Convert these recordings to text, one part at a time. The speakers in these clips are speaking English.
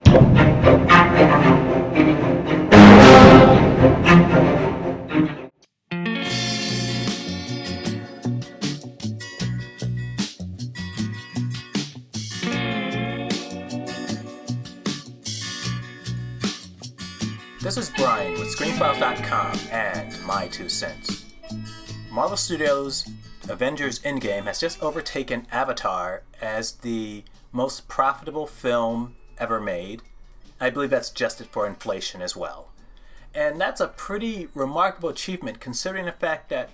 This is Brian with Screenphiles.com and My Two Cents. Marvel Studios' Avengers Endgame has just overtaken Avatar as the most profitable film ever made. I believe that's adjusted for inflation as well. And that's a pretty remarkable achievement considering the fact that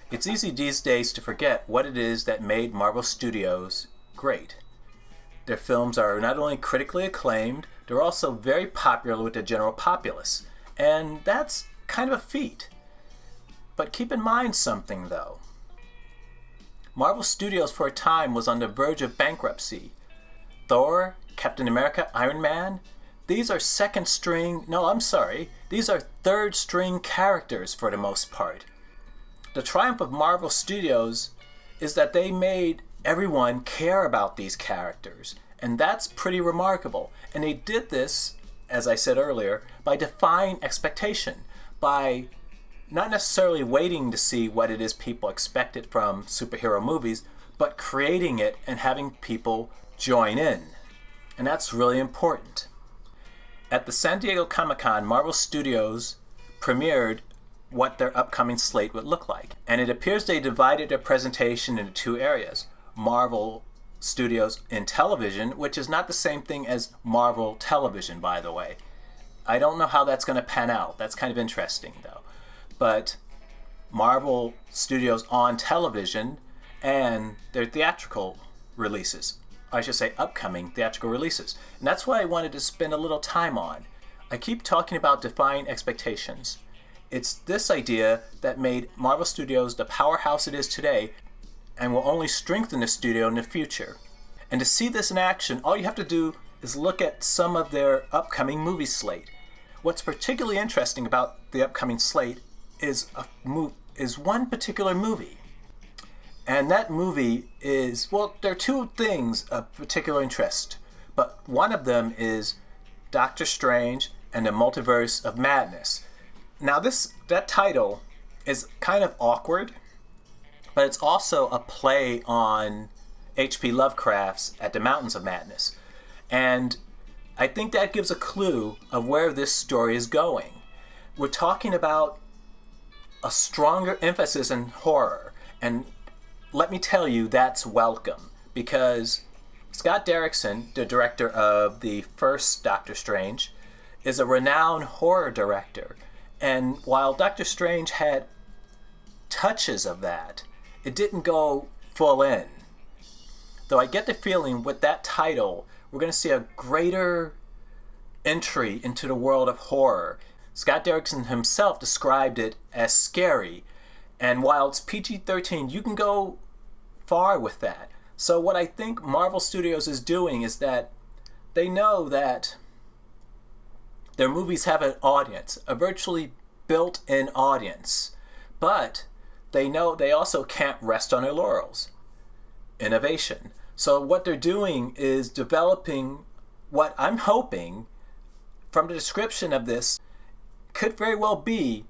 it's easy these days to forget what it is that made Marvel Studios great. Their films are not only critically acclaimed, they're also very popular with the general populace. And that's kind of a feat. But keep in mind something though. Marvel Studios for a time was on the verge of bankruptcy. Thor, Captain America, Iron Man, these are these are third string characters for the most part. The triumph of Marvel Studios is that they made everyone care about these characters. And that's pretty remarkable. And they did this, as I said earlier, by defying expectation, by not necessarily waiting to see what it is people expected from superhero movies, but creating it and having people join in. And that's really important. At the San Diego Comic-Con, Marvel Studios premiered what their upcoming slate would look like. And it appears they divided their presentation into two areas. Marvel Studios in television, which is not the same thing as Marvel Television, by the way. I don't know how that's going to pan out. That's kind of interesting, though. But Marvel Studios on television and their theatrical releases. I should say upcoming theatrical releases. And that's what I wanted to spend a little time on. I keep talking about defying expectations. It's this idea that made Marvel Studios the powerhouse it is today and will only strengthen the studio in the future. And to see this in action, all you have to do is look at some of their upcoming movie slate. What's particularly interesting about the upcoming slate is one particular movie. And that movie is, well, there are two things of particular interest, but one of them is Doctor Strange and the Multiverse of Madness. Now that title is kind of awkward, but it's also a play on H.P. Lovecraft's At the Mountains of Madness. And I think that gives a clue of where this story is going. We're talking about a stronger emphasis in horror. And let me tell you, that's welcome. Because Scott Derrickson, the director of the first Doctor Strange, is a renowned horror director. And while Doctor Strange had touches of that, it didn't go full in. Though I get the feeling with that title, we're going to see a greater entry into the world of horror. Scott Derrickson himself described it as scary. And while it's PG-13, you can go far with that. So what I think Marvel Studios is doing is that they know that their movies have an audience, a virtually built-in audience. But they know they also can't rest on their laurels. Innovation. So what they're doing is developing what I'm hoping, from the description of this, could very well be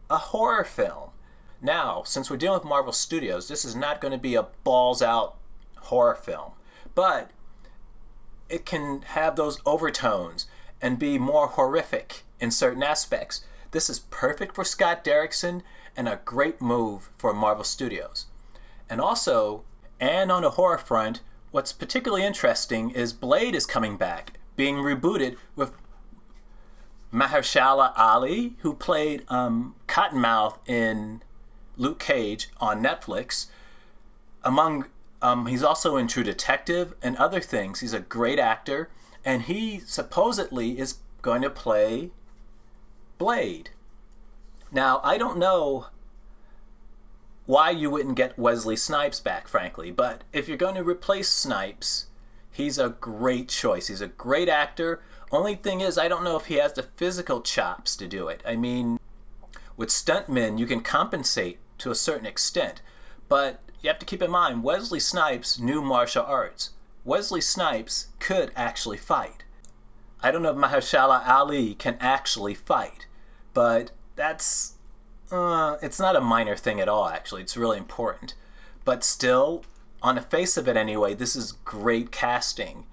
a horror film. Now, since we're dealing with Marvel Studios, this is not going to be a balls-out horror film. But it can have those overtones and be more horrific in certain aspects. This is perfect for Scott Derrickson and a great move for Marvel Studios. And also, and on the horror front, what's particularly interesting is Blade is coming back, being rebooted with Mahershala Ali, who played Cottonmouth in Luke Cage on Netflix. He's also in True Detective and other things. He's a great actor, and he supposedly is going to play Blade. Now, I don't know why you wouldn't get Wesley Snipes back, frankly, but if you're going to replace Snipes, he's a great choice. He's a great actor. Only thing is, I don't know if he has the physical chops to do it. I mean, with stuntmen, you can compensate to a certain extent, but you have to keep in mind, Wesley Snipes knew martial arts. Wesley Snipes could actually fight. I don't know if Mahershala Ali can actually fight, but it's not a minor thing at all, actually. It's really important. But still, on the face of it anyway, this is great casting.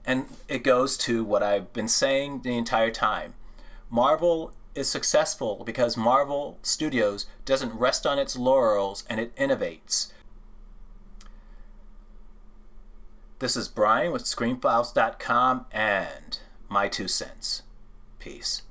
And it goes to what I've been saying the entire time. Marvel is successful because Marvel Studios doesn't rest on its laurels and it innovates. This is Brian with Screenphiles.com and my 2 cents. Peace.